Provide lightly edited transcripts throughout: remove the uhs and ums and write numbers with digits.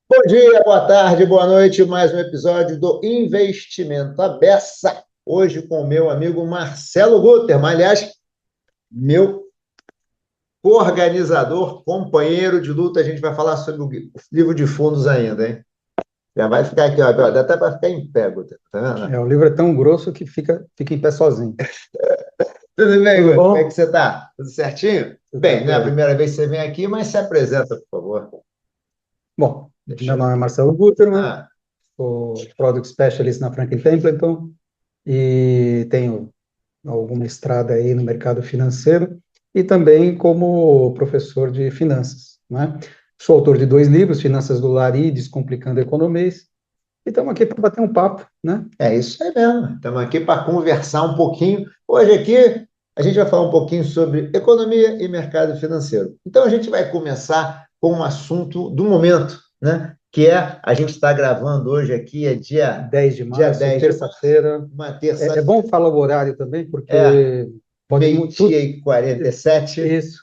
Bom dia, boa tarde, boa noite. Mais um episódio do Investimento à Beça. Hoje com o meu amigo Marcelo Guterman, aliás, meu co-organizador, companheiro de luta. A gente vai falar sobre o livro de fundos ainda, hein? Já vai ficar aqui, ó, dá até para ficar em pé, Guterman, tá vendo? O livro é tão grosso que fica em pé sozinho. Tudo bem, Tudo Guterman? bom? Como é que você está? Tudo certinho? Tudo Bem, não é a tranquilo. primeira vez que você vem aqui, mas se apresenta, por favor. Bom, Deixa meu eu... nome é Marcelo Guterman, Ah, sou Product Specialist na Franklin Templeton e tenho alguma estrada aí no mercado financeiro e também como professor de finanças, né? Sou autor de 2 livros, Finanças do Lar e Descomplicando a Economês, e estamos aqui para bater um papo, né? é isso aí mesmo. Estamos aqui para conversar um pouquinho. Hoje aqui a gente vai falar um pouquinho sobre economia e mercado financeiro. Então a gente vai começar com um assunto do momento, né? Que é, a gente está gravando hoje aqui, é dia 10 de dia março, 10 de março, terça-feira. uma É terça, bom falar o horário também, é, porque pode meio-dia e 47, isso,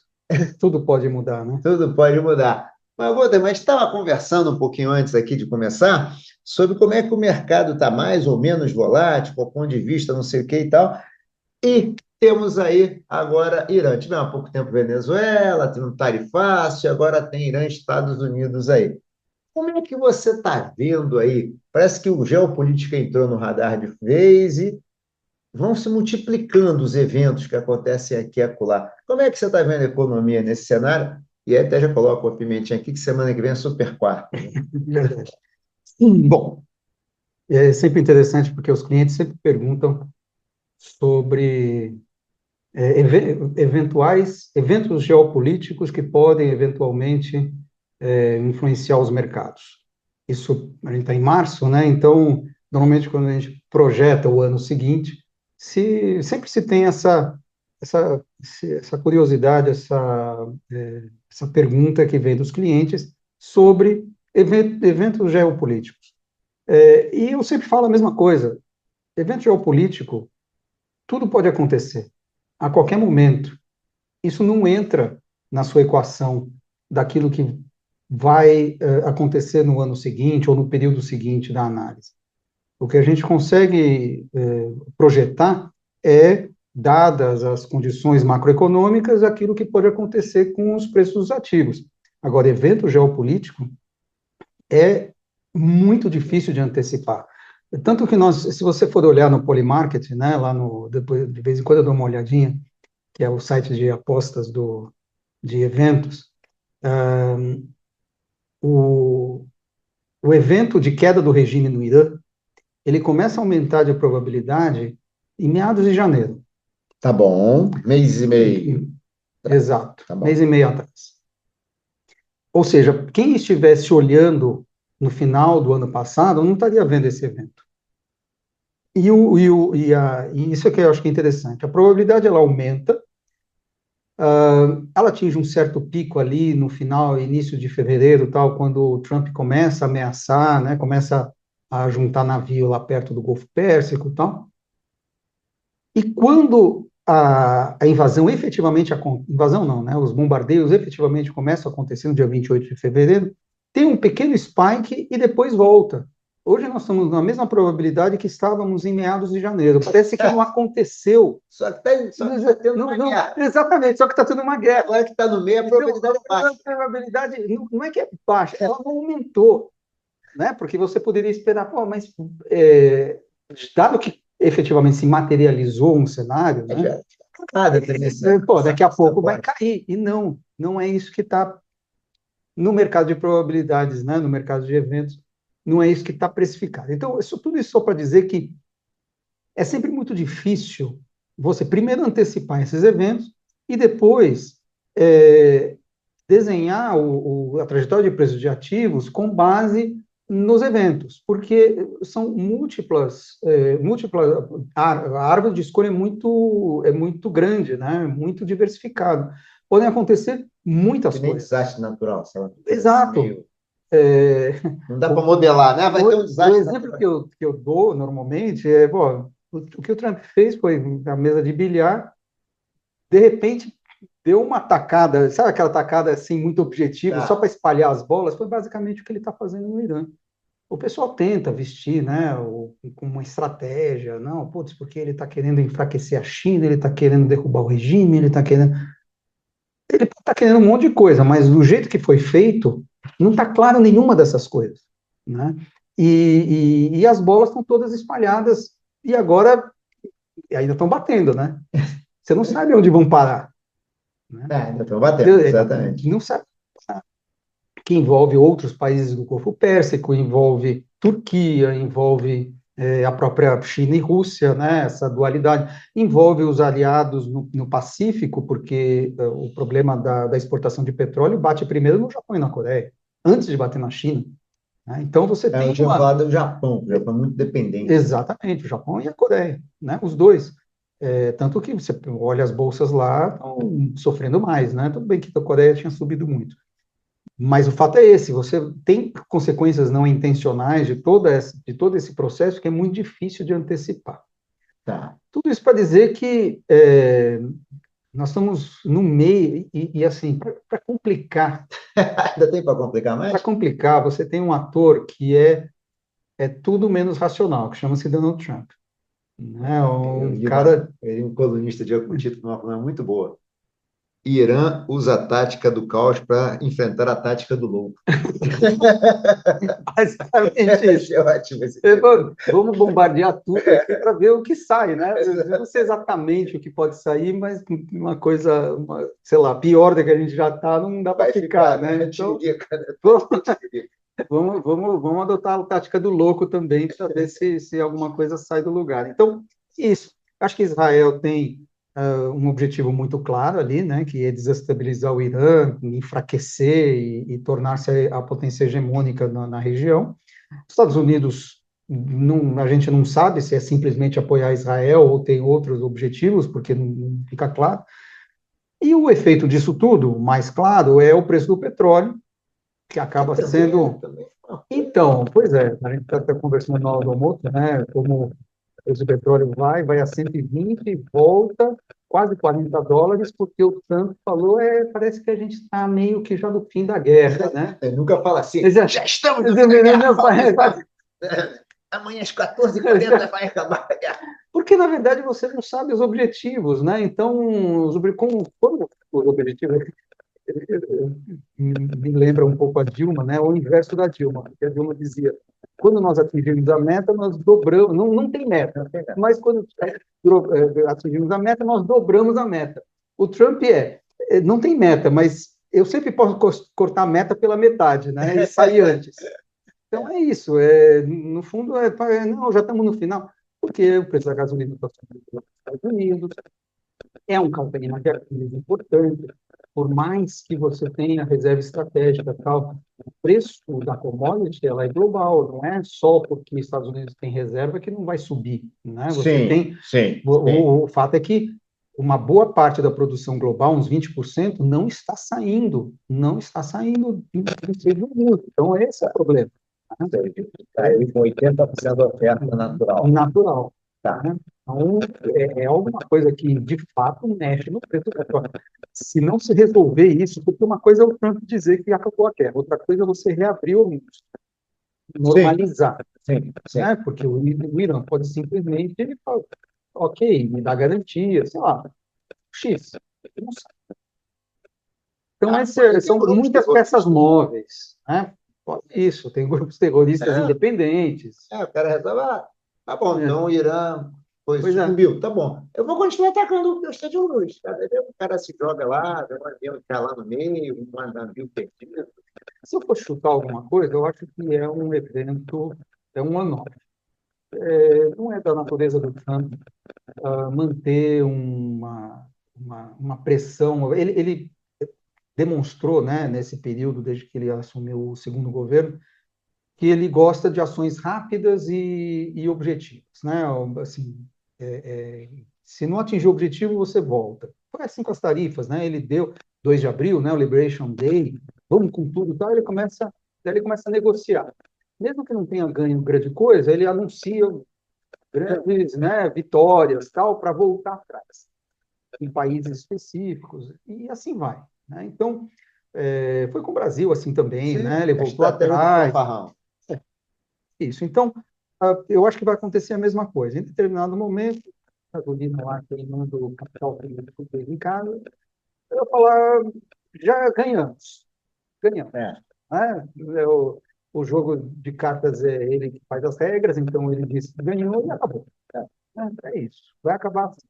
tudo pode mudar, né? tudo pode mudar. Mas, Walter, mas estava conversando um pouquinho antes aqui de começar sobre como é que o mercado está mais ou menos volátil, do ponto de vista não sei o que e tal. E temos aí agora Irã. Tivemos há pouco tempo Venezuela, tem um tarifaço, agora tem Irã e Estados Unidos aí. Como é que você está vendo aí? Parece que o geopolítica entrou no radar de vez e vão se multiplicando os eventos que acontecem aqui e acolá. Como é que você está vendo a economia nesse cenário? E aí até já coloco uma pimentinha aqui, que semana que vem é super quarto, né? Verdade. Bom, é sempre interessante porque os clientes sempre perguntam sobre eventuais eventos geopolíticos que podem eventualmente influenciar os mercados. Isso, a gente está em março, né? Então, normalmente quando a gente projeta o ano seguinte, sempre se tem essa curiosidade, essa pergunta que vem dos clientes sobre eventos geopolíticos. E eu sempre falo a mesma coisa. Evento geopolítico, tudo pode acontecer, a qualquer momento. Isso não entra na sua equação daquilo que vai acontecer no ano seguinte ou no período seguinte da análise. O que a gente consegue projetar é, dadas as condições macroeconômicas, aquilo que pode acontecer com os preços dos ativos. Agora, evento geopolítico é muito difícil de antecipar. Tanto que nós, se você for olhar no Polymarket, né, lá no, depois, de vez em quando eu dou uma olhadinha, que é o site de apostas de eventos, o, o evento de queda do regime no Irã, ele começa a aumentar de probabilidade em meados de janeiro. Tá bom, mês e meio. Exato, Tá bom. mês e meio atrás. Ou seja, quem estivesse olhando no final do ano passado não estaria vendo esse evento. E isso é que eu acho que é interessante. A probabilidade ela aumenta, ela atinge um certo pico ali no final, início de fevereiro, tal, quando o Trump começa a ameaçar, né, começa a juntar navio lá perto do Golfo Pérsico, e tal. E quando a invasão efetivamente invasão não, né, os bombardeios efetivamente começam a acontecer no dia 28 de fevereiro, tem um pequeno spike e depois volta. Hoje nós estamos na mesma probabilidade que estávamos em meados de janeiro. Parece que não aconteceu. Só que está tendo uma guerra. Exatamente, só que está tendo uma guerra. Agora que está no meio, a probabilidade é baixa. A probabilidade não é que é baixa, ela não aumentou, né? Porque você poderia esperar, pô, mas dado que efetivamente se materializou um cenário, né? Pô, daqui a pouco vai cair. E não é isso que está no mercado de probabilidades, né? No mercado de eventos, não é isso que está precificado. Então, tudo isso só para dizer que é sempre muito difícil você primeiro antecipar esses eventos e depois desenhar a trajetória de preços de ativos com base nos eventos, porque são múltiplas, a árvore de escolha é muito grande, né? Muito diversificado. Podem acontecer muitas Que nem coisas. desastre natural, sabe? Exato. Meio É, Não dá para o, modelar, né? Vai ter um o desastre exemplo natural. que eu dou normalmente é, bom, o que o Trump fez foi, na mesa de bilhar, de repente deu uma tacada, sabe aquela tacada assim, muito objetiva, só Tá. para espalhar as bolas, foi basicamente o que ele está fazendo no Irã. O pessoal tenta vestir, né, com uma estratégia, não, putz, porque ele está querendo enfraquecer a China, ele está querendo derrubar o regime, ele está querendo um monte de coisa, mas do jeito que foi feito, não está claro nenhuma dessas coisas, né? E as bolas estão todas espalhadas e agora ainda estão batendo, né? Você não sabe onde vão parar, né? Ainda estou batendo, exatamente. Não sabe que envolve outros países do Golfo Pérsico, envolve Turquia, envolve a própria China e Rússia, né, essa dualidade, envolve os aliados no Pacífico, porque o problema da exportação de petróleo bate primeiro no Japão e na Coreia, antes de bater na China. Né? Então você Eu tem tinha uma. falado do Japão, o Japão é muito dependente. Exatamente, o Japão e a Coreia, né, os dois. Tanto que você olha as bolsas lá, estão sofrendo mais, né? Tudo bem que a Coreia tinha subido muito. Mas o fato é esse, você tem consequências não intencionais de todo esse processo que é muito difícil de antecipar. Tá. Tudo isso para dizer que nós estamos no meio, e assim, para complicar, Ainda tem para complicar mais? você tem um ator que é tudo menos racional, que chama-se Donald Trump. Né? Eu Um li cara. um colunista de com o título de uma forma muito boa. Irã usa a tática do caos para enfrentar a tática do louco. Basicamente isso. Achei ótimo esse título. Vamos bombardear tudo aqui para ver o que sai, né? Eu não sei exatamente o que pode sair, mas uma coisa, sei lá, pior do que a gente já está, não dá para Vai ficar, ficar, né? né? Então, Tiririca, né? vamos, Tiririca. vamos adotar a tática do louco também, para ver se alguma coisa sai do lugar. Então, isso. Acho que Israel tem um objetivo muito claro ali, né? Que é desestabilizar o Irã, enfraquecer e tornar-se a potência hegemônica na região. Estados Unidos, não, a gente não sabe se é simplesmente apoiar Israel ou tem outros objetivos, porque não fica claro. E o efeito disso tudo, mais claro, é o preço do petróleo, que Que acaba também, sendo. também. Então, pois é, a gente está até conversando na hora do almoço, né? Como o preço do petróleo vai a 120 e volta quase US$ 40, porque o Trump falou, parece que a gente está meio que já no fim da guerra, né? Eu nunca fala assim, Mas, já estamos no fim da guerra, amanhã às 14h40 vai acabar a guerra. porque, na verdade, você não sabe os objetivos, né? Então, quando os objetivos me lembra um pouco a Dilma, né? O inverso da Dilma, porque a Dilma dizia, quando nós atingimos a meta, nós dobramos, não tem meta, mas quando atingimos a meta, nós dobramos a meta. O Trump não tem meta, mas eu sempre posso cortar a meta pela metade, né? E sair antes. Então é isso, no fundo não, já estamos no final, porque o preço da gasolina está subindo nos Estados Unidos, é um calcanhar de Aquiles importante, por mais que você tenha reserva estratégica e tal, o preço da commodity ela é global, não é só porque os Estados Unidos têm reserva que não vai subir, né? Você Sim, tem, sim, sim. o fato é que uma boa parte da produção global, uns 20%, não está saindo do mundo. Então, esse é o problema. Caiu com 80% da oferta natural. Natural. Tá. Né? Então, é alguma coisa que, de fato, mexe no preço do petróleo. Se não se resolver isso, porque uma coisa é o Trump dizer que acabou a guerra, outra coisa é você reabrir o indústria, Sim, normalizar. sim, sim. Né? Porque o Irã pode simplesmente ele fala, ok, me dá garantia, sei lá, X. Não sei. Então, Tem são grupos muitas peças terroristas. móveis. Né? Isso, tem grupos terroristas É, independentes. o cara resolve, tá bom, É, então o Irã pois é. sucumbiu, tá bom. Eu vou continuar atacando o posto de luz. O cara se joga lá, vê um avião que tá lá no meio, um navio perdido. Se eu for chutar alguma coisa, eu acho que é um evento, é um ano. Não é da natureza do Trump manter uma pressão. Ele demonstrou, né, nesse período, desde que ele assumiu o segundo governo, que ele gosta de ações rápidas e objetivas. Né? Assim, se não atingir o objetivo, você volta. Foi assim com as tarifas. Né? Ele deu 2 de abril, né, o Liberation Day, vamos com tudo, tá? Ele começa Daí ele começa a negociar. Mesmo que não tenha ganho grande coisa, ele anuncia grandes, né, vitórias, tal, para voltar atrás, em países específicos, e assim vai. Né? Então, foi com o Brasil assim também, Sim, né? Ele a voltou estratégia do atrás, fanfarrão. isso. Então, eu acho que vai acontecer a mesma coisa. Em determinado momento, a gasolina lá queimando o capital político dele em casa, eu vou falar, já ganhamos, ganhamos. É, Né? O jogo de cartas é ele que faz as regras, então ele disse que ganhou e acabou. É isso, vai acabar assim.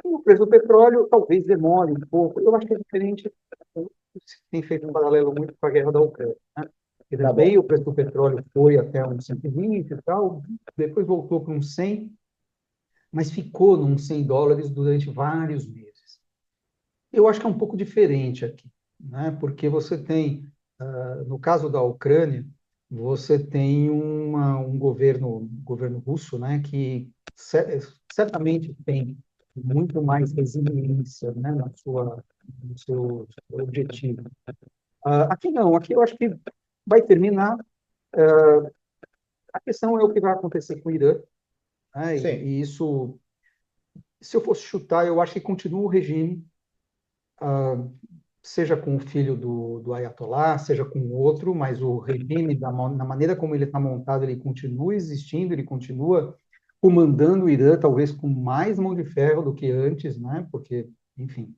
E o preço do petróleo talvez demore um pouco. Eu acho que é diferente, tem feito um paralelo muito com a guerra da Ucrânia. Né? Porque tá bom. também o preço do petróleo foi até uns 120 e tal, depois voltou para uns 100, mas ficou nos US$ 100 durante vários meses. Eu acho que é um pouco diferente aqui, né? Porque você tem, no caso da Ucrânia, você tem um governo russo, né, que certamente tem muito mais resiliência, né, no seu objetivo. Aqui não, aqui eu acho que vai terminar. A questão é o que vai acontecer com o Irã, né, Sim, e isso, se eu fosse chutar, eu acho que continua o regime, seja com o filho do Ayatollah, seja com o outro, mas o regime, na maneira como ele está montado, ele continua existindo, ele continua comandando o Irã, talvez com mais mão de ferro do que antes, né? Porque, enfim,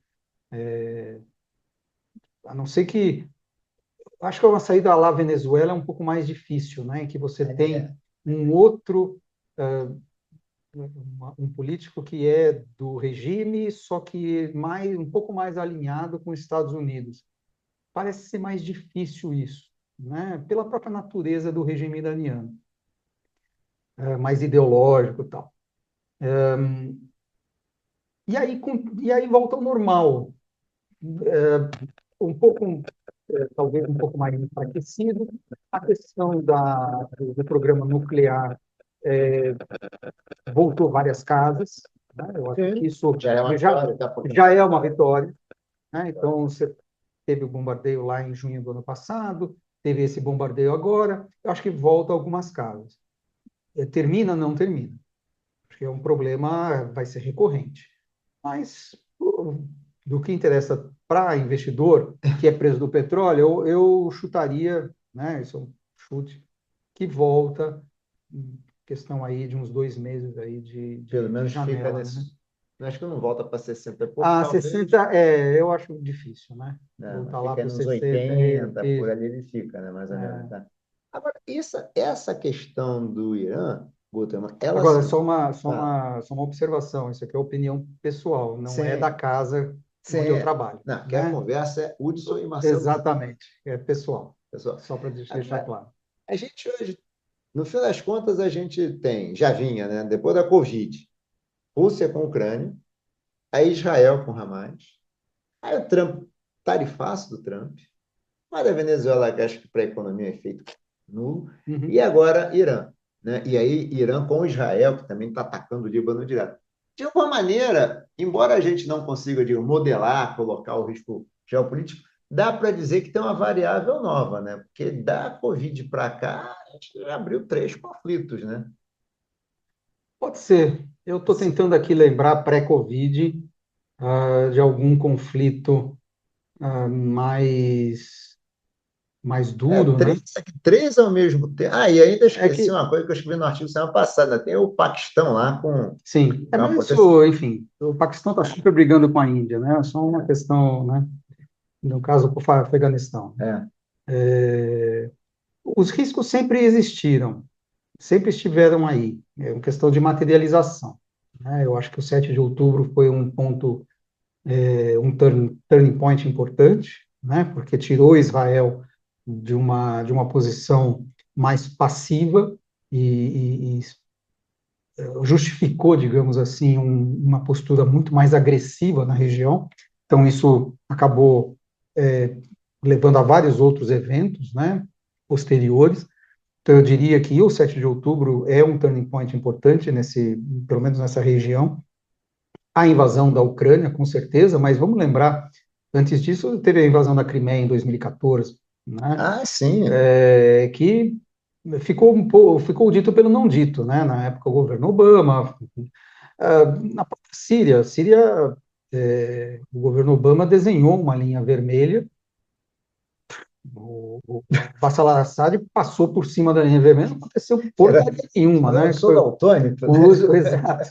a não ser que acho que uma saída lá Venezuela é um pouco mais difícil, né? Em que você tem é, um outro um político que é do regime, só que um pouco mais alinhado com os Estados Unidos. Parece ser mais difícil isso, né? Pela própria natureza do regime iraniano, mais ideológico e tal. E aí volta ao normal, um pouco, talvez um pouco mais enfraquecido. A questão do programa nuclear voltou várias casas, né? Eu acho que sim. isso Já é uma já, vitória, tá? Porque já é uma vitória, né? Então, você teve o bombardeio lá em junho do ano passado, teve esse bombardeio agora, eu acho que volta algumas casas. Termina, não termina, porque é um problema, vai ser recorrente. Mas do que interessa para investidor, que é preço do petróleo, eu chutaria, né, isso é um chute, que volta, questão aí de uns 2 meses aí pelo de menos fica janela, né? nesse. Acho que não volta para 60 e pouco, A talvez, 60, eu acho difícil, né? né? Mas Voltar lá fica aí para os nos 60, 80, por isso. ali ele fica, né? Mais ou menos, É. tá? Agora, essa questão do Irã, Gutermann, ela Agora, se. Ah, só uma observação, isso aqui é opinião pessoal, não é da sim, casa onde eu sim. trabalho, Não, que a né? conversa é Hudson e Marcelo Nunes, Exatamente, é pessoal, pessoal. só para deixar Agora, claro. a gente hoje, no fim das contas, a gente tem, já vinha, né? Depois da Covid, Rússia com Ucrânia, aí Israel com Hamas, aí o Trump, tarifaço do Trump, mas a Venezuela, que acho que para a economia é feito nulo, e Uhum. agora Irã. Né? E aí, Irã com Israel, que também está atacando o Líbano direto. De alguma maneira, embora a gente não consiga modelar, colocar o risco geopolítico, dá para dizer que tem uma variável nova, né? Porque da Covid para cá, a gente já abriu 3 conflitos, né? Pode ser. Eu estou tentando aqui lembrar pré-Covid, de algum conflito mais duro, né? Três ao mesmo tempo. Ah, e ainda É esqueci que, uma coisa que eu escrevi no artigo semana passada. Tem o Paquistão lá com sim, é uma mas potência. isso, enfim, o Paquistão está super brigando com a Índia, né? É só uma questão, né? No caso, com o Afeganistão. É, Os riscos sempre existiram, sempre estiveram aí. É uma questão de materialização, né? Eu acho que o 7 de outubro foi um ponto, um turning point importante, né? Porque tirou Israel de uma posição mais passiva e justificou, digamos assim, uma postura muito mais agressiva na região. Então, isso acabou levando a vários outros eventos, né, posteriores. Então, eu diria que o 7 de outubro é um turning point importante, pelo menos nessa região. A invasão da Ucrânia, com certeza, mas vamos lembrar, antes disso, teve a invasão da Crimeia em 2014. né? Ah, sim. Que ficou dito pelo não dito, né? Na época, o governo Obama, na própria Síria, o governo Obama desenhou uma linha vermelha. O Bashar al-Assad passou por cima da linha vermelha, não aconteceu Era, porcaria nenhuma, eu né? Que sou foi daltônico, o né? uso, exato,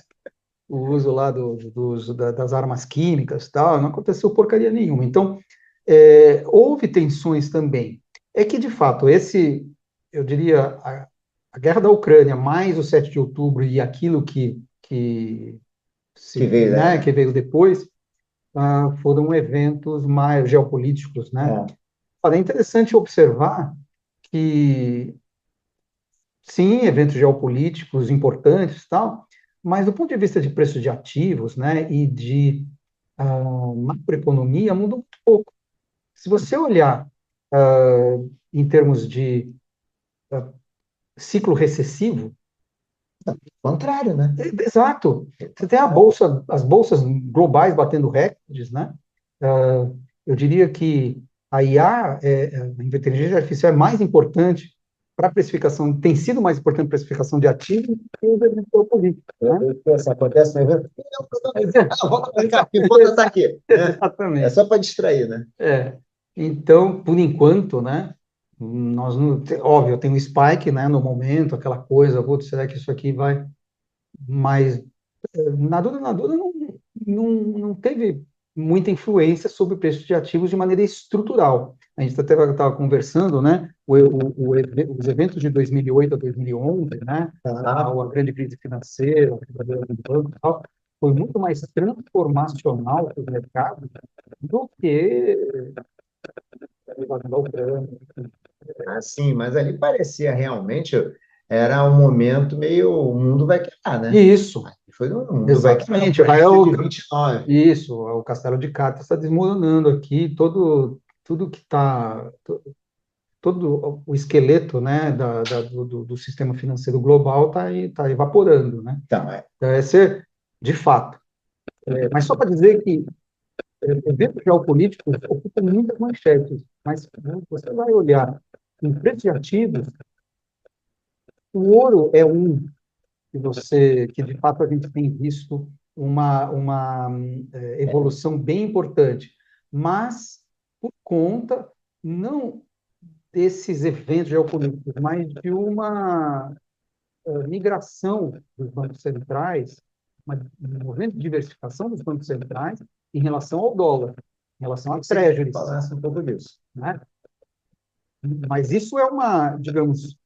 o uso lá das armas químicas, tal, não aconteceu porcaria nenhuma. Então, houve tensões também. É que, de fato, eu diria, a guerra da Ucrânia, mais o 7 de outubro e aquilo Que veio, né, né? que veio depois, foram eventos mais geopolíticos, né? É. Olha, é interessante observar que, sim, eventos geopolíticos importantes, tal, mas do ponto de vista de preço de ativos, né, e de macroeconomia, mudou muito pouco. Se você olhar em termos de ciclo recessivo, Contrário, né? exato. Você tem as bolsas globais batendo recordes, né? Ah, eu diria que a IA, a inteligência artificial, é mais importante para a precificação, tem sido mais importante para a precificação de ativos do que o evento geopolítico, né? Isso acontece no evento. Ah, vou atacar aqui, vou atacar aqui, né? É Exatamente. só para distrair, né? É. Então, por enquanto, né, nós não, óbvio, tem um spike, né, no momento, aquela coisa, putz, será que isso aqui vai, mas na dúvida não teve muita influência sobre o preço de ativos de maneira estrutural. A gente até estava conversando, né, os eventos de 2008 a 2011, né, Ah, a grande crise financeira, a quebradeira do banco e tal, foi muito mais transformacional para o mercado do que a invasão da Ucrânia. sim, mas ali parecia realmente, era um momento meio, o mundo vai quebrar, né? Isso, Foi no mundo vai quebrar, exatamente. para de 29. Isso, o Castelo de Cartas está desmoronando aqui, tudo que está, todo o esqueleto, né, do sistema financeiro global está evaporando, né? Então, Então, esse é de fato. Mas só para dizer que eventos geopolíticos ocupam muitas manchetes, mas você vai olhar em preços de ativos, o ouro é um que de fato a gente tem visto uma evolução bem importante, mas por conta não desses eventos geopolíticos, mas de uma migração dos bancos centrais, um movimento de diversificação dos bancos centrais em relação ao dólar, em relação a treasuries, falasse um pouco disso. né? Mas isso digamos,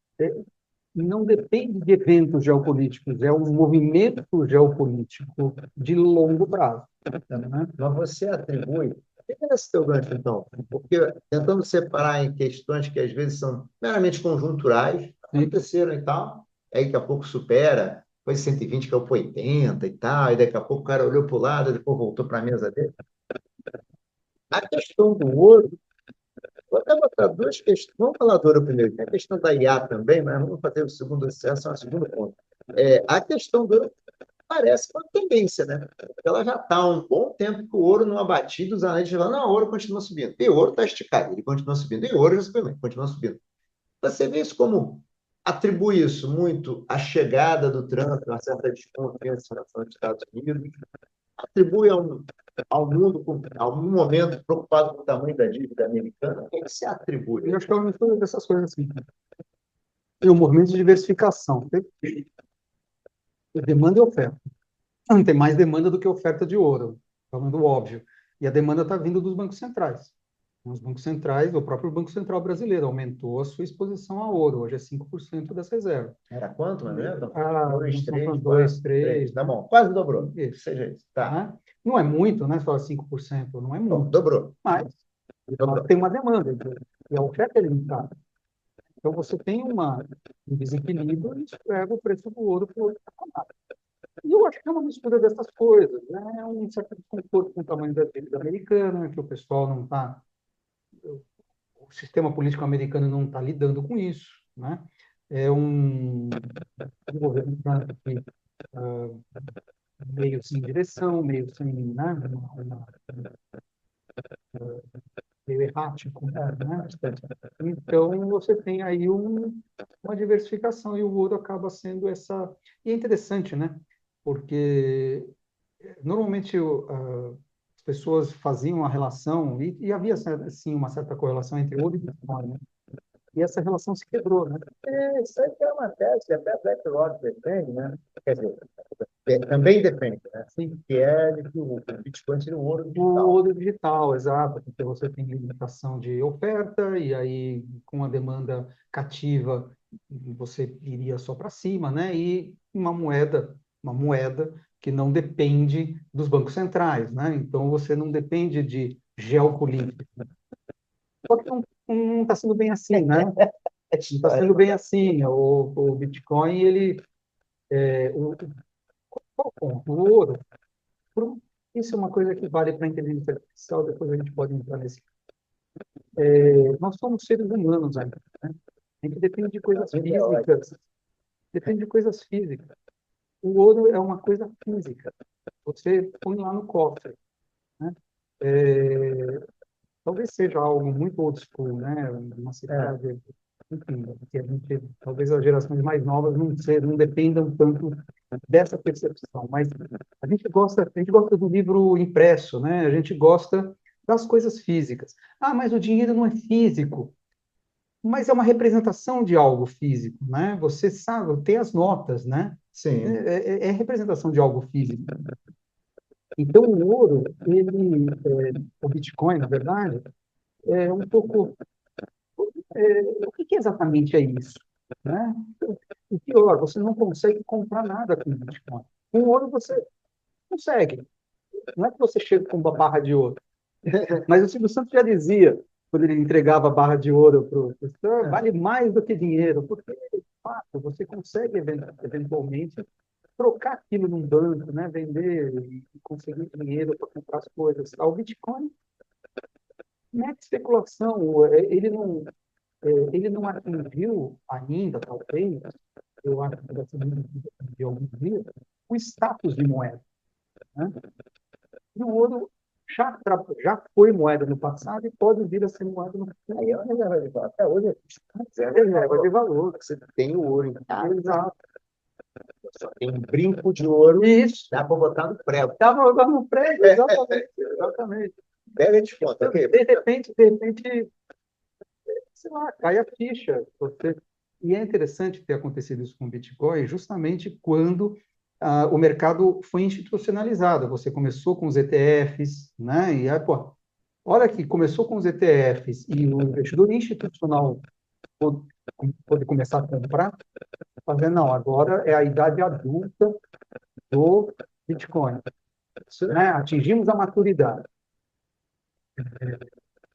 não depende de eventos geopolíticos, é um movimento geopolítico de longo prazo. Né? Mas você atribui. Fica nesse teu gancho, então, porque tentando separar em questões que às vezes são meramente conjunturais, aconteceram e tal, aí daqui a pouco supera, foi 120 que eu para 80 e tal, e daqui a pouco o cara olhou para o lado, depois voltou para a mesa dele. A questão do ouro, vou até botar duas questões. Vamos falar do ouro primeiro. Tem a questão da IA também, mas vamos fazer o segundo, essa é o segundo ponto. A questão do ouro parece uma tendência, né? Ela já está há um bom tempo com o ouro não abatido, os analistas falam, não, o ouro continua subindo. E o ouro está esticado, ele continua subindo. E o ouro já subiu, continua subindo. Você vê isso como atribui isso muito à chegada do Trump, uma certa desconfiança em relação aos Estados Unidos, atribui ao mundo, a algum momento, preocupado com o tamanho da dívida americana, o que se atribui? Eu acho que é uma mistura dessas coisas assim. E o movimento de diversificação. Tem demanda e oferta. Tem mais demanda do que oferta de ouro, falando óbvio. E a demanda está vindo dos bancos centrais. Os bancos centrais, o próprio Banco Central brasileiro aumentou a sua exposição a ouro, hoje é 5% das reservas. Era quanto, mas mesmo? Nós Dois, estamos três, falando quatro, 2, três. 3, Tá né? bom, quase dobrou. Isso, Seja isso. Tá. né? Não é muito, né? Só 5%, não é Bom, muito, dobrou. mas Dobrou. tem uma demanda, e a oferta é limitada. Então, você tem um desequilíbrio e isso pega o preço do ouro para o outro patamar. E eu acho que é uma mistura dessas coisas, né? É um certo desconforto com o tamanho da dívida americana, que o pessoal não está, o sistema político americano não está lidando com isso, né? É um governo Trump que, uh, meio sem direção, meio sem, né? meio errático, né? Então, você tem aí uma diversificação e o ouro acaba sendo essa... E é interessante, né? Porque normalmente as pessoas faziam a relação, e havia, sim, uma certa correlação entre ouro e Bitcoin, né? E essa relação se quebrou, né? Isso aí é uma tese que até a BlackRock defende, né? Quer dizer, também defende, né? Sim, Que é de que o Bitcoin seria um ouro o digital. ouro digital, exato, porque você tem limitação de oferta, e aí, com a demanda cativa, você iria só para cima, né? E uma moeda que não depende dos bancos centrais, né? Então, você não depende de geopolítica. Só que não está sendo bem assim, né? Não está sendo bem assim. O Bitcoin, ele, qual o ponto? O ouro, isso é uma coisa que vale para a inteligência artificial, depois a gente pode entrar nesse. Nós somos seres humanos ainda, né? A gente depende de coisas físicas, depende de coisas físicas. O ouro é uma coisa física. Você põe lá no cofre, né? É, talvez seja algo muito old school, né? Uma cidade, enfim, que a gente, talvez as gerações mais novas não dependam tanto dessa percepção, mas a gente gosta do livro impresso, né? A gente gosta das coisas físicas. Ah, mas o dinheiro não é físico. Mas é uma representação de algo físico, né? Você sabe, tem as notas, né? Sim. É representação de algo físico. Então, o ouro, o Bitcoin, na verdade, é um pouco. O que exatamente é isso? Né? E pior, você não consegue comprar nada com Bitcoin. Com ouro você consegue. Não é que você chega com uma barra de ouro. Mas o Silvio Santos já dizia, quando ele entregava a barra de ouro para o professor, vale mais do que dinheiro, porque, de fato, você consegue, eventualmente, trocar aquilo num banco, né? Vender e conseguir dinheiro para comprar as coisas. O Bitcoin não é especulação, ele não atingiu ainda, talvez, eu acho que vai ser de algum dia, o status de moeda, né? E o ouro já foi moeda no passado e pode vir a ser moeda no futuro. Aí é uma reserva de valor. Até hoje é reserva de valor. Você tem o ouro em casa. Exato. Só tem um brinco de ouro. Isso. Dá para botar no prego. Dá para botar no prego, exatamente. Exatamente. Pega de conta. Okay. De repente, sei lá, cai a ficha. E é interessante ter acontecido isso com o Bitcoin, justamente quando o mercado foi institucionalizado. Você começou com os ETFs, né? E aí, pô, hora que começou com os ETFs e o investidor institucional pôde começar a comprar, fazendo, não, agora é a idade adulta do Bitcoin. Né? Atingimos a maturidade.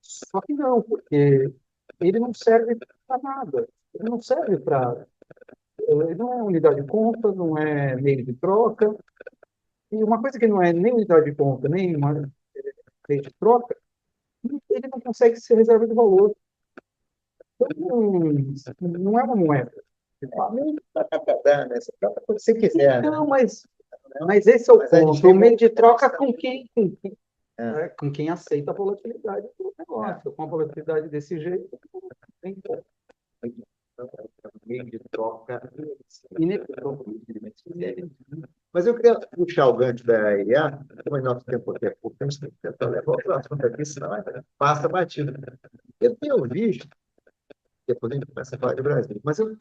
Só que não, porque ele não serve para nada. Ele não serve para. Ele não é unidade de conta, não é meio de troca. E uma coisa que não é nem unidade de conta, nem uma meio de troca, ele não consegue ser reserva de valor. Então, não é uma moeda. Nem para né? Você troca quando você quiser. Então, Né? mas esse é o Mas a gente ponto. O meio de troca É. com quem aceita a volatilidade do negócio. Com a volatilidade desse jeito, tem como. Meio de troca. Inevitável. Mas eu queria puxar o gancho da IA, como o nosso tempo aqui é curto, temos que tentar levar o assunto aqui, senão passa batido. Eu tenho visto, depois a gente começa a falar de Brasil, mas eu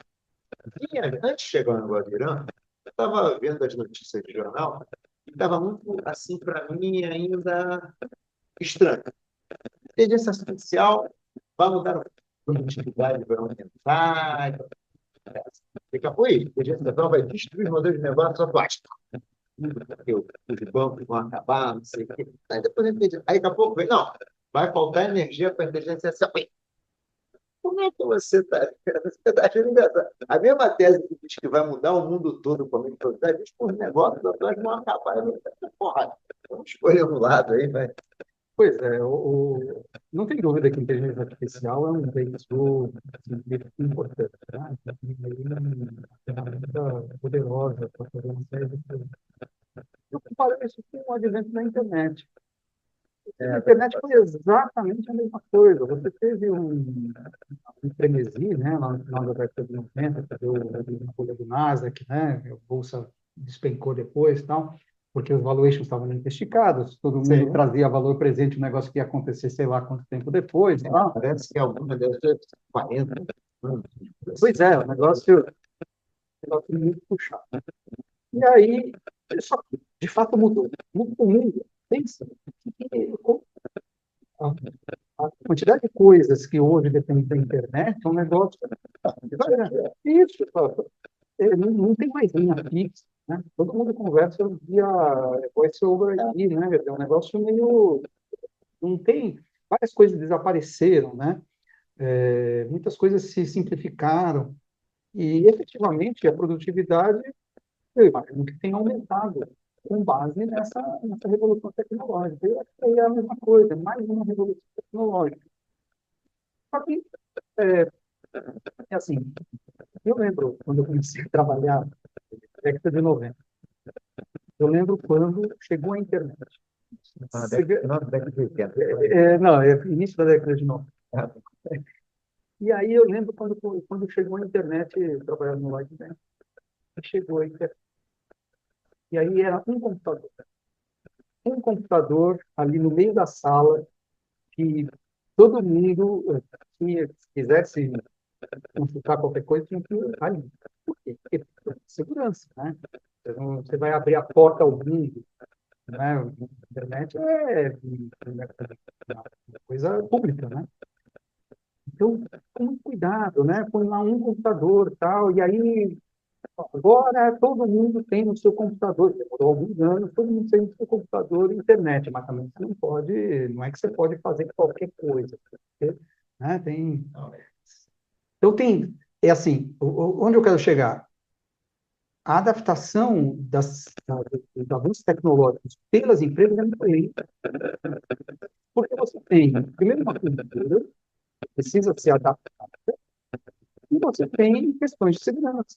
vinha, antes de chegar no negócio do Irã, eu estava vendo as notícias de jornal e estava muito, assim, para mim, ainda estranho. Inteligência artificial vai mudar a produtividade, vai aumentar. Daqui a pouco, a inteligência artificial vai destruir os modelos de negócio só plástico. Porque os bancos vão acabar, não sei o quê. Aí depois eu entendi. Aí daqui a pouco vem, não, vai faltar energia para a inteligência artificial. Como é que você está? Você está achando engraçado. A mesma tese que diz que vai mudar o mundo todo com a microsoft, diz que os negócios nós vão acabar. Porra, vamos escolher um lado aí, vai. Pois é, não tem dúvida que a inteligência artificial é um veículo assim, importante, né? É uma ferramenta poderosa para fazer uma série de coisas. Eu comparo isso com o advento da internet. Na internet foi exatamente a mesma coisa. Você teve um frenesi, né, lá no final da década de 90, que deu a bolha do Nasdaq, né, a bolsa despencou depois e tal, porque os valuations estavam muito esticados, todo mundo Sim. trazia valor presente, um negócio que ia acontecer sei lá quanto tempo depois e tal. Parece que alguma deve ter 40 anos. Pois é, o negócio muito puxado. E aí, só que, de fato, mudou. Mudou o mundo. Pensa, a quantidade de coisas que hoje dependem da internet é um negócio. Isso, não tem mais linha fixa, né? Todo mundo conversa via voice over IP, né? É um negócio meio. Não tem. Várias coisas desapareceram, né? Muitas coisas se simplificaram. E, efetivamente, a produtividade, eu imagino que tem aumentado com base nessa revolução tecnológica. Eu acho que é a mesma coisa, mais uma revolução tecnológica. Só que, é, é assim, eu lembro quando eu comecei a trabalhar, na década de 90, eu lembro quando chegou a internet. Ah, Você vê- década de 80. não, início da década de 90. E aí eu lembro quando chegou a internet, eu trabalhava no Light Bank, e chegou a internet. E aí era um computador ali no meio da sala, que todo mundo tinha, se quisesse consultar qualquer coisa, tinha que ir ali. Por quê? Porque segurança, né? Você vai abrir a porta ao mundo, né? A internet é uma coisa pública, né? Então, com muito cuidado, né? Põe lá um computador e tal, e aí agora todo mundo tem no seu computador, demorou alguns anos, todo mundo tem no seu computador internet, mas também você não pode, não é que você pode fazer qualquer coisa, porque, né? Então é assim, onde eu quero chegar? A adaptação dos avanços tecnológicos pelas empresas é muito lenta, porque você tem, primeiro, uma cultura que precisa se adaptar, e você tem questões de segurança.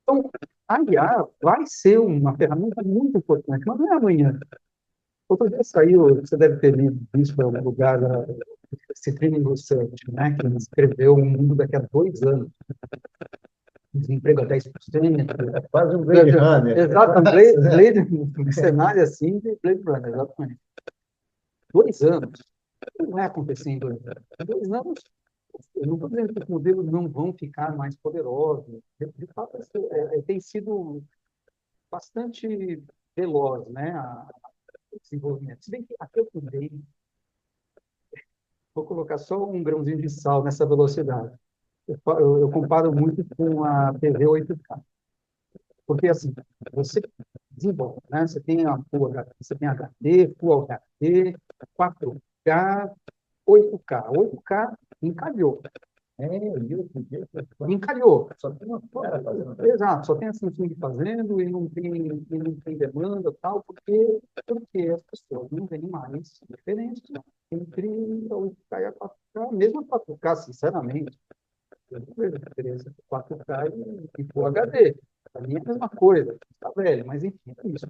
Então, a IA vai ser uma ferramenta muito importante, mas não é amanhã. Outro dia saiu, você deve ter lido isso em algum lugar, esse Training Research, né, que escreveu o mundo daqui a 2 anos. Desemprego a 10%. É quase um Blade Runner. Exato, um cenário assim de Blade Runner, exatamente. 2 anos. Não vai acontecer em 2 anos. Em 2 anos, eu não estou dizendo que os modelos não vão ficar mais poderosos. De fato, tem sido bastante veloz, né, o desenvolvimento. Se bem que aqui eu também vou colocar só um grãozinho de sal nessa velocidade. Eu comparo muito com a TV 8K. Porque, assim, você desenvolve, né? Você tem a Full HD, você tem HD, Full HD, 4K, 8K. 8K encalhou. Encalhou. Só tem uma fora fazendo. Exato, só tem a Samsung fazendo e não tem demanda tal, porque as pessoas não veem mais diferença entre a 8K e a 4K. Mesmo a 4K, sinceramente, eu não vejo diferença entre 4K e Full HD. Para mim é a mesma coisa, está velho, mas enfim, é isso.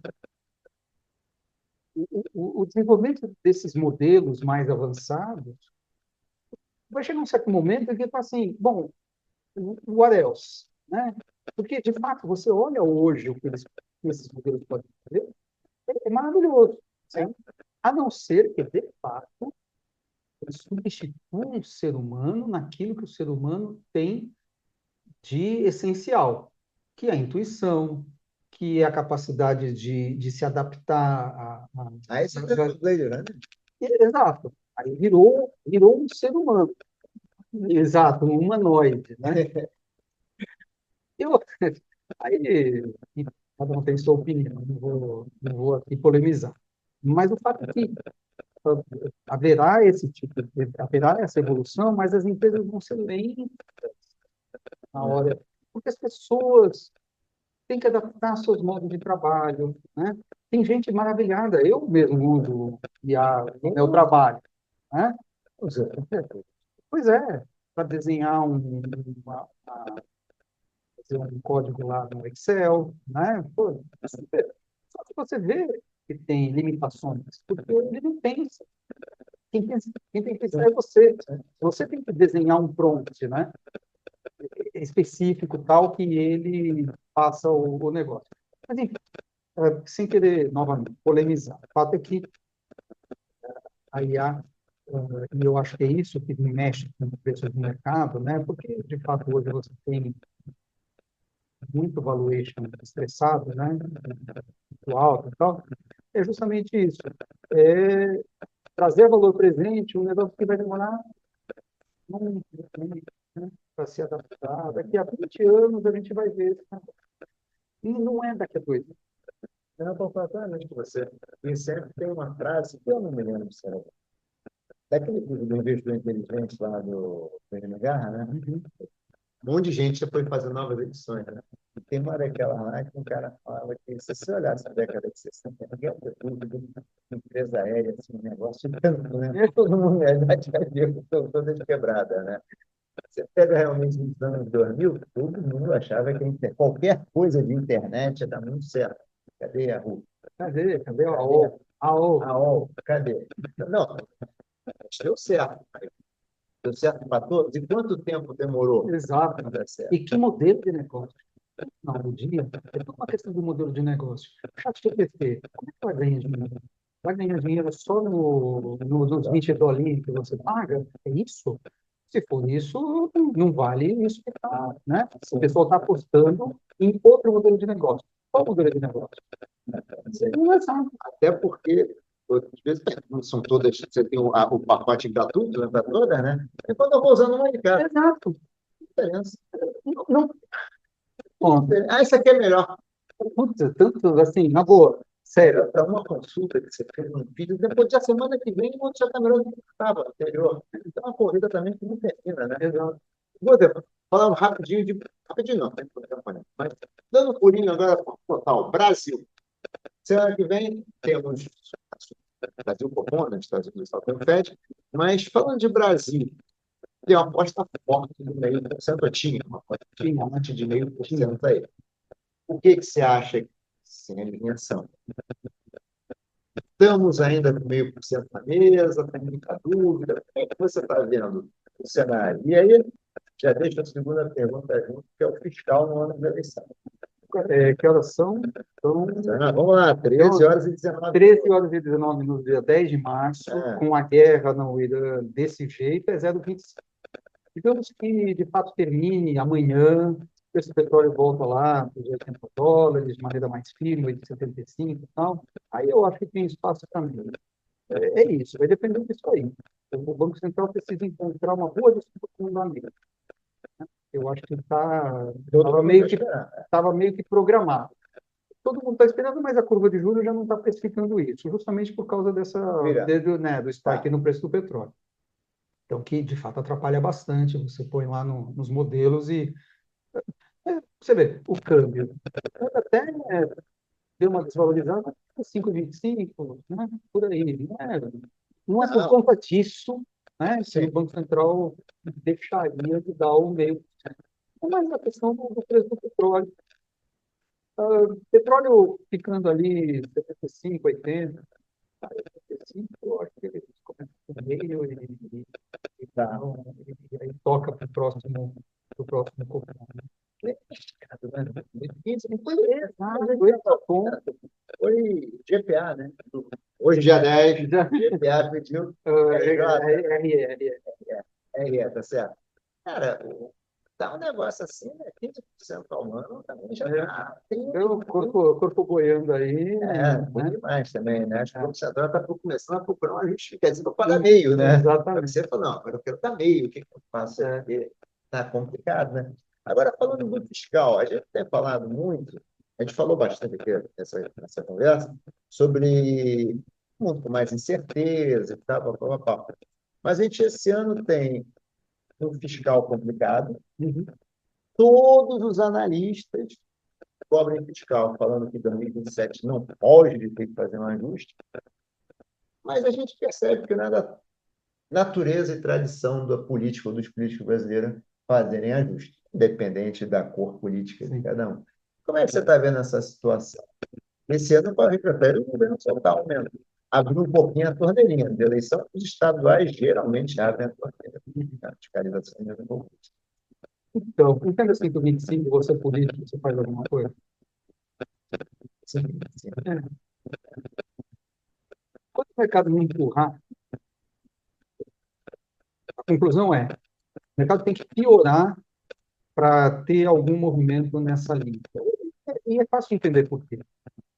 O desenvolvimento desses modelos mais avançados vai chegar um certo momento em que fala assim, bom, what else? Né? Porque, de fato, você olha hoje o que esses modelos podem fazer, é maravilhoso. Sim. A não ser que, de fato, eles substituam o ser humano naquilo que o ser humano tem de essencial, que é a intuição, que é a capacidade de se adaptar Aí esse é o Blade Runner. Exato. Aí virou um ser humano. Exato, um humanoide, né? Eu, aí, cada um tem sua opinião, não vou aqui polemizar. Mas o fato é que haverá essa evolução, mas as empresas vão ser lentas na hora, porque as pessoas têm que adaptar seus modos de trabalho, né? Tem gente maravilhada, eu mesmo uso IA no meu trabalho, né? Pois é, para desenhar fazer um código lá no Excel, né? Pô, é super. Só que você vê que tem limitações? Porque ele não pensa. Quem tem que pensar é você. Você tem que desenhar um prompt, né? Específico, tal, que ele faça o negócio. Mas, enfim, sem querer, novamente, polemizar. O fato é que a IA, e eu acho que é isso que mexe com o preço do mercado, né? Porque, de fato, hoje você tem muito valuation estressado, né? Muito alto e tal. É justamente isso. É trazer valor presente, um negócio que vai demorar muito tempo, né? Para se adaptar. Daqui a 20 anos a gente vai ver. E não é daqui a 2 anos. Eu concordo plenamente com você. E sempre tem uma frase, que eu não me lembro se era daquele livro do investidor inteligente lá do Benjamin Garra, né? Um monte de gente já foi fazer novas edições, né? E tem uma daquela lá que um cara fala que, se você olhar essa década de 60, ninguém tudo, empresa aérea, assim, um negócio tanto, né? Todo mundo, na verdade, vai ver que estão todas quebradas, né? Você pega realmente nos anos 2000, todo mundo achava que qualquer coisa de internet ia dar muito certo. Cadê a rua? Cadê a AOL? AOL, cadê? Não, deu certo. Deu certo para todos. E quanto tempo demorou Exato. para dar certo? E que modelo de negócio? No final do dia, é tudo uma questão do modelo de negócio. O ChatGPT, como é que vai ganhar dinheiro? Vai ganhar dinheiro só nos 20 dolinhos que você paga? É isso? Se for isso, não vale isso que está, né? O pessoal está apostando em outro modelo de negócio. Qual modelo de negócio? Não é só. Até porque, às vezes, não são todas, você tem o pacote gratuito, né, para todas, né? E quando eu vou usando uma de cada, Exato. diferença. Não, bom, Isso aqui é melhor. putz, tanto assim, na boa, sério. Para uma consulta que você fez no vídeo, depois da semana que vem, o outro já está melhor do que estava anterior. Então, a corrida também que não termina, né? Exato. Vou falar rapidinho de. Rapidinho não, tem que mas dando um pulinho agora para total. Brasil. Semana que vem temos Brasil Copom, né? Estados Unidos só tem o FED. Mas falando de Brasil, tem uma aposta forte de 0,5%. Tinha uma aposta forte de 0,5% aí. O que você acha sem alinhação? Estamos ainda com 0,5% na mesa, tem muita dúvida. Como é que você está vendo o cenário? E aí, já deixa a segunda pergunta junto, que é o fiscal no ano da eleição. Que horas são? São Vamos lá, 13 horas e 19 13 horas e 19 minutos, dia 10 de março, É. com a guerra no Irã desse jeito, é 0,25. Digamos que, de fato, termine amanhã, esse petróleo volta lá para os US$ 80, de maneira mais firme, 8,75 e tal. Aí eu acho que tem espaço também. É isso, vai depender disso aí. O Banco Central precisa encontrar uma boa desculpa com o fundamento. Eu acho que estava meio que programado. Todo mundo está esperando, mas a curva de juros já não está precificando isso, justamente por causa do spike no preço do petróleo. Então, que de fato atrapalha bastante. Você põe lá nos modelos e você vê o câmbio. Até deu uma desvalorizada, 5,25, né? Por aí. Não é por conta disso, né, que o Banco Central deixaria de dar o meio. É mais a questão do preço do petróleo. Petróleo ficando ali 75, 80, 75, eu acho que ele começa com meio e aí toca para o próximo cupom. Foi GPA, né? Hoje, dia 10, GPA pediu RE, tá certo? Cara, tá um negócio assim, né? 15% ao ano também já tá. O corpo boiando aí. Muito demais também, né? Acho que o Banco Central está começando a procurar uma justificativa para pagar meio, né? Exatamente. Você falou, não, agora eu quero dar meio, o que eu faço? Tá complicado, né? Agora, falando do fiscal, a gente tem falado muito, a gente falou bastante aqui nessa conversa, sobre um mundo com mais incerteza e tal, papapá. Mas a gente, esse ano, tem um fiscal complicado. Todos os analistas cobrem fiscal, falando que 2027 não pode ter que fazer um ajuste, mas a gente percebe que não é da natureza e tradição da política ou dos políticos brasileiros fazerem ajuste, independente da cor política de cada um. Como é que você está vendo essa situação? Esse ano o Correio prefere o governo local mesmo. Abriu um pouquinho a torneirinha de eleição, os estaduais geralmente abrem a torneira de fiscalização de governo. Então, entenda assim que o 25, você é político, você faz alguma coisa. Sim, sim. Quando o mercado não empurrar, a conclusão é, o mercado tem que piorar para ter algum movimento nessa linha. E é fácil de entender por quê.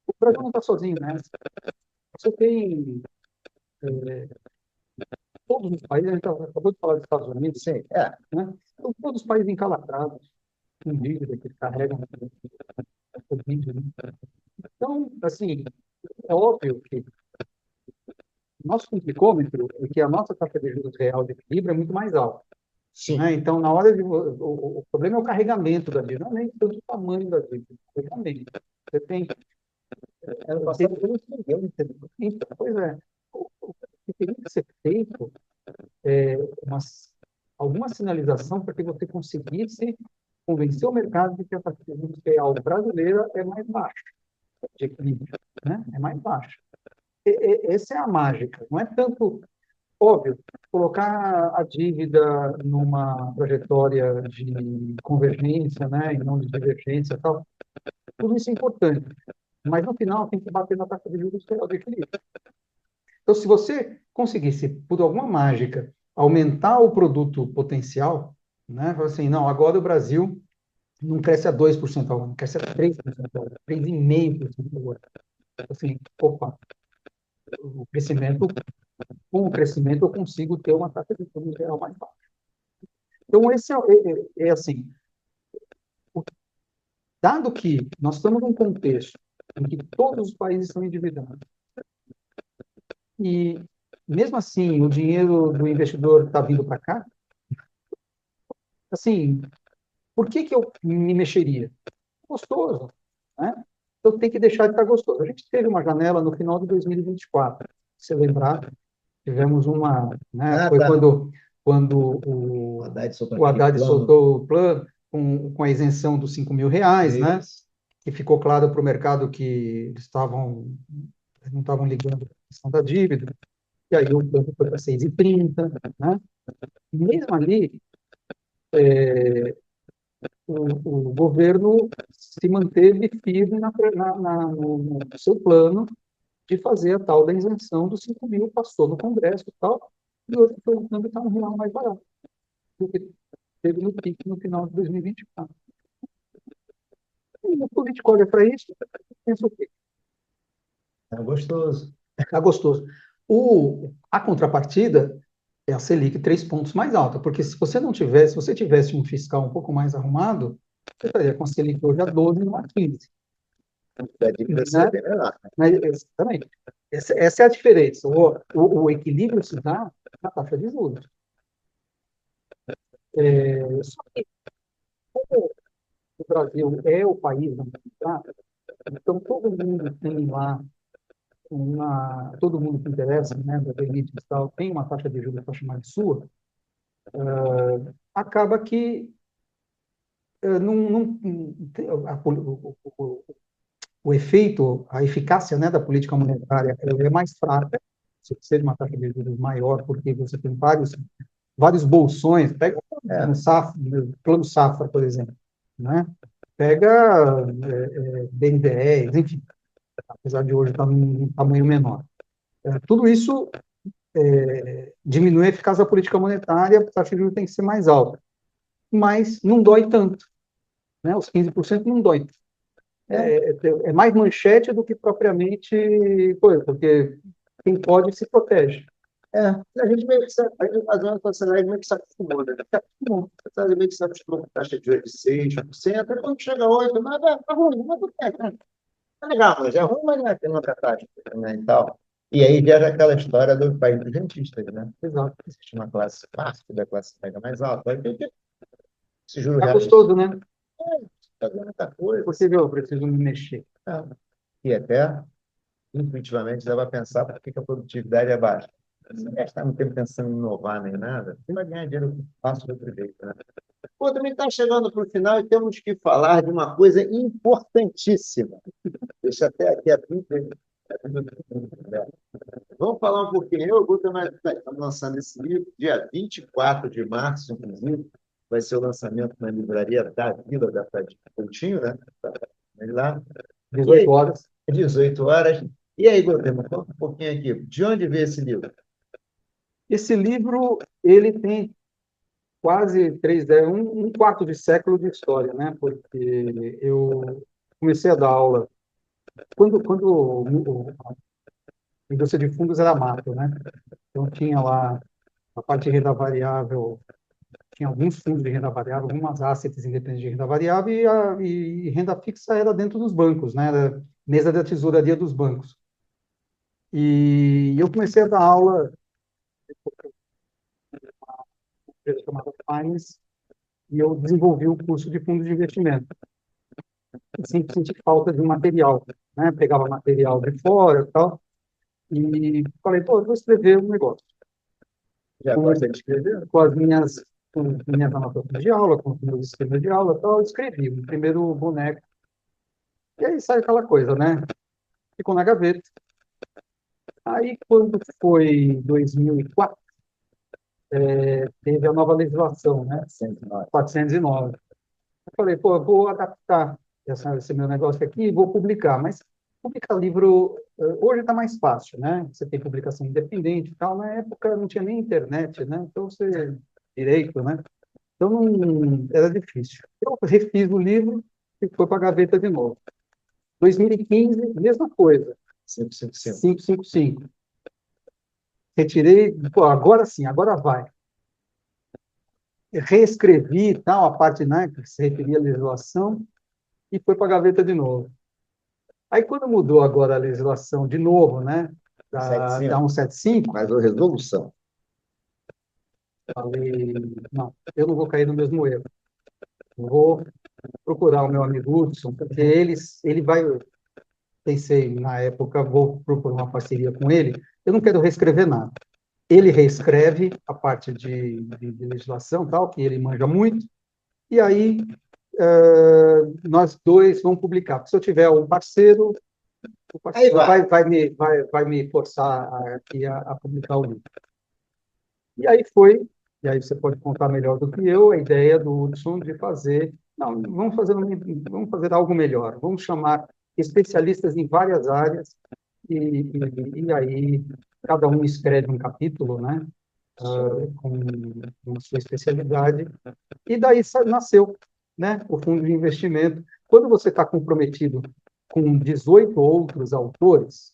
O Brasil não está sozinho nessa. Você tem todos os países, a gente acabou de falar dos Estados Unidos, Sim, né? Então, todos os países encalastrados, com dívida que carregam a Covid, né? Então, assim, é óbvio que o nosso complicômetro é que a nossa taxa de juros real de equilíbrio é muito mais alta, sim. né? Então, na hora de o problema é o carregamento da dívida, não é nem tanto o tamanho da dívida, é o carregamento. Você tem Ano passado foi um trilhão, entendeu? então, pois é, o que teria que ser feito uma, alguma sinalização para que você conseguisse convencer o mercado de que a taxa de juros real brasileira é mais baixa, de equilíbrio, né? É mais baixa. Essa é a mágica, não é tanto óbvio, colocar a dívida numa trajetória de convergência, né, e não de divergência e tal, tudo isso é importante. Mas no final tem que bater na taxa de juros real de equilíbrio. Então, se você conseguisse, por alguma mágica, aumentar o produto potencial, né, falar assim, não, agora o Brasil não cresce a 2% ao ano, cresce a 3% ao ano, 3,5% ao ano. Assim, opa, o crescimento, com o crescimento eu consigo ter uma taxa de juros real mais baixa. Então, esse é assim, dado que nós estamos num contexto em que todos os países estão endividados, e mesmo assim o dinheiro do investidor está vindo para cá, assim, por que eu me mexeria? Gostoso, né? Então tem que deixar de estar gostoso. A gente teve uma janela no final de 2024, se você lembrar, tivemos uma, né, Ah, foi tá. quando O Haddad soltou o aquele Haddad plano. soltou o plano com a isenção dos R$ 5.000, né? Isso. Que ficou claro para o mercado que eles não estavam ligando a questão da dívida, e aí o banco foi para 6,30, né? E mesmo ali, o governo se manteve firme no seu plano de fazer a tal da isenção dos 5.000, passou no Congresso e tal, e hoje o câmbio está R$ 1 mais barato do que teve no pico no final de 2024. E o político olha para isso e pensa o quê? É gostoso. Está gostoso. A contrapartida é a Selic 3 pontos mais alta, porque se você tivesse um fiscal um pouco mais arrumado, você estaria com a Selic hoje a 12 e não a 15. A dívida seria Né? bem menor. Mas, exatamente. Essa é a diferença. O equilíbrio se dá na taxa de juros. Só que, como o Brasil é o país da monetária, então todo mundo tem lá todo mundo que interessa, né, da elite e tal, tem uma taxa de juros para chamar de sua, acaba que o efeito, a eficácia, né, da política monetária é mais fraca, se você tem uma taxa de juros maior, porque você tem vários bolsões, pega É, no Safra, no Plano Safra, por exemplo, né? Pega BNDES, enfim, apesar de hoje estar num tamanho menor. Tudo isso diminui a eficácia da política monetária, a taxa de juros tem que ser mais alta, mas não dói tanto, né? Os 15% não dói. é, É mais manchete do que propriamente coisa, porque quem pode se protege. a gente meio que a gente fazendo uma cenário meio que se acostumou, né? Se acostumou. Você meio que se acostumou com taxa de juros de 6%, aí quando chega 8%, mas tá ruim, mas tudo bem, né? Tá legal, mas é ruim, mas não é tem outra taxa, né, e tal. E aí gera aquela história do país dos rentistas, né? Exato. Existe uma classe parte da classe média mais alta, aí tem que se juro Tá real, gostoso, né? fazer muita coisa. Porque eu preciso me mexer. Né? E até, intuitivamente, dá para pensar por que a produtividade é baixa. Você não gastar muito tempo pensando em inovar nem nada, você vai ganhar dinheiro fácil de outro jeito, né? Pô, também está chegando para o final e temos que falar de uma coisa importantíssima. Deixa até aqui a pinta. Vamos falar um pouquinho. Eu e o Guto, nós estamos lançando esse livro dia 24 de março, inclusive. Vai ser o lançamento na livraria da Vila da Fradique Coutinho, né? Vai lá. E 18 aí, horas. 18 horas. E aí, Guto, conta um pouquinho aqui. De onde veio esse livro? Esse livro, ele tem quase um quarto de século de história, né? Porque eu comecei a dar aula quando a indústria de fundos era mato, né? Então tinha lá a parte de renda variável, tinha alguns fundos de renda variável, algumas assets independentes de renda variável e renda fixa era dentro dos bancos, né? Era mesa da tesouraria dos bancos. E eu comecei a dar aula numa empresa chamada Finance e eu desenvolvi o curso de fundos de investimento. E sempre senti falta de material, né? Pegava material de fora e tal, e falei, pô, eu vou escrever um negócio. Já gosta de escrever? Com as minhas anotações de aula, com os meus esquemas de aula e tal, eu escrevi o primeiro boneco. E aí sai aquela coisa, né? Ficou na gaveta. Aí, quando foi 2004, teve a nova legislação, né? 409. Eu falei, pô, eu vou adaptar esse meu negócio aqui e vou publicar. Mas publicar livro, hoje está mais fácil, né? Você tem publicação independente e tal. Na época não tinha nem internet, né? Então, você... Direito, né? Então, não, era difícil. Eu refiz o livro e foi para a gaveta de novo. 2015, mesma coisa. 555. 555. Retirei, pô, agora sim, agora vai. Reescrevi tal, a parte, né, que se referia à legislação e foi para a gaveta de novo. Aí, quando mudou agora a legislação de novo, né, da 75. 175, Mas a resolução. falei, não, eu não vou cair no mesmo erro. Vou procurar o meu amigo Hudson, porque ele vai, pensei na época, vou procurar uma parceria com ele, eu não quero reescrever nada. Ele reescreve a parte de legislação, tal, que ele manja muito, e aí nós dois vamos publicar. Se eu tiver um parceiro, o Aí parceiro vai. vai me forçar aqui a publicar o livro. E aí foi, e aí você pode contar melhor do que eu, a ideia do Hudson de fazer, não, vamos fazer algo melhor, vamos chamar especialistas em várias áreas, e aí cada um escreve um capítulo, né, com a sua especialidade, e daí nasceu, né, o fundo de investimento. Quando você está comprometido com 18 outros autores,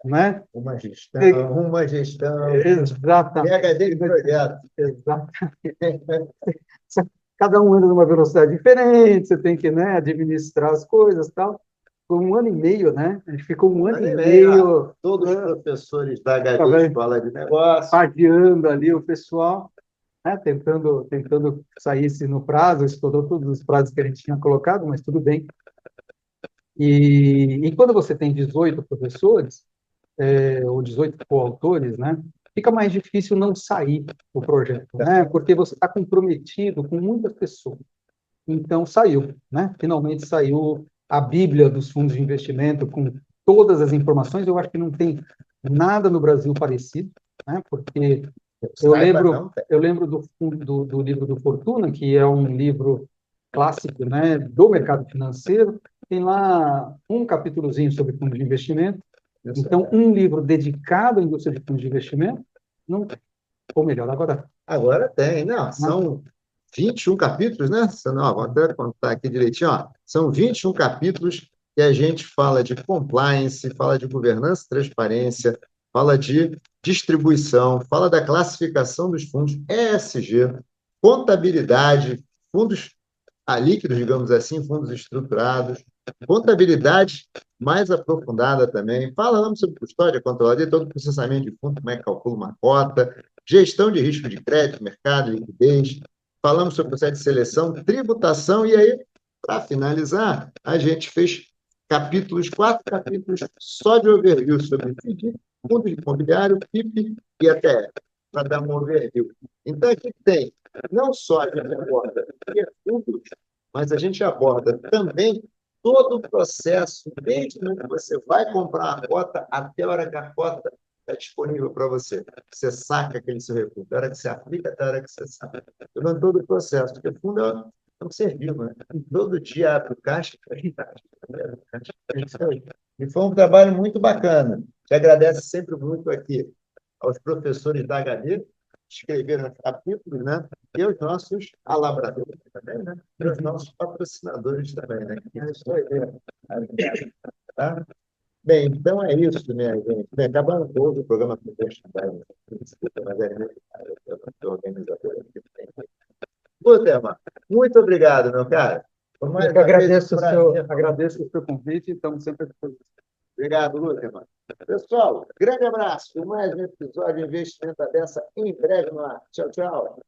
né? Uma gestão, uma gestão. Exatamente. PhD de projeto. Exatamente. Cada um anda numa velocidade diferente, você tem que, né, administrar as coisas e tal. Foi um ano e meio, né? A gente ficou um ano e meio Todos os professores da HD Escola de Negócios. adiando ali o pessoal, né, tentando sair-se no prazo, estourou todos os prazos que a gente tinha colocado, mas tudo bem. E quando você tem 18 professores, ou 18 coautores, né, fica mais difícil não sair o projeto, né, porque você está comprometido com muitas pessoas. Então, saiu, né? Finalmente saiu a Bíblia dos fundos de investimento com todas as informações. Eu acho que não tem nada no Brasil parecido, né? Porque eu lembro do livro do Fortuna, que é um livro clássico, né, do mercado financeiro. Tem lá um capítulozinho sobre fundos de investimento. Então, um livro dedicado à indústria de fundos de investimento, não, ou melhor, agora tem, não, são 21 capítulos, né? Não, vou até contar aqui direitinho, ó. São 21 capítulos que a gente fala de compliance, fala de governança e transparência, fala de distribuição, fala da classificação dos fundos, ESG, contabilidade, fundos líquidos, digamos assim, fundos estruturados, contabilidade mais aprofundada também, falamos sobre custódia, controladoria, todo o processamento de fundo, como é que calcula uma cota, gestão de risco de crédito, mercado, liquidez, falamos sobre o processo de seleção, tributação, e aí, para finalizar, a gente fez quatro capítulos só de overview sobre FDIC, fundo imobiliário, PIP e ETF. para dar um overview. Então, a gente tem, não só a gente aborda fundos, mas a gente aborda também todo o processo, desde que você vai comprar a cota até a hora que a cota está disponível para você. Você saca aquele seu recurso, da hora que você aplica até a hora que você saca. Durante todo o processo, porque fundo é um ser vivo, né? Todo dia abre o caixa, fecha o caixa. É isso aí. E foi um trabalho muito bacana. Te agradeço sempre muito aqui aos professores da HD, que escreveram os capítulos, né? E aos nossos alabradores também, né? E aos nossos patrocinadores também, né? É isso aí. Tá? Bem, então é isso, minha gente. Bem, acabando hoje o programa com texto, desculpa, mas é o organizador aqui. Guterman, muito obrigado, meu cara. Foi Eu mais que uma vez um prazer. agradeço o seu convite e estamos sempre à disposição. Obrigado, Guterman. Pessoal, grande abraço. Mais um episódio de Investimento Dessa em breve no ar. Tchau, tchau.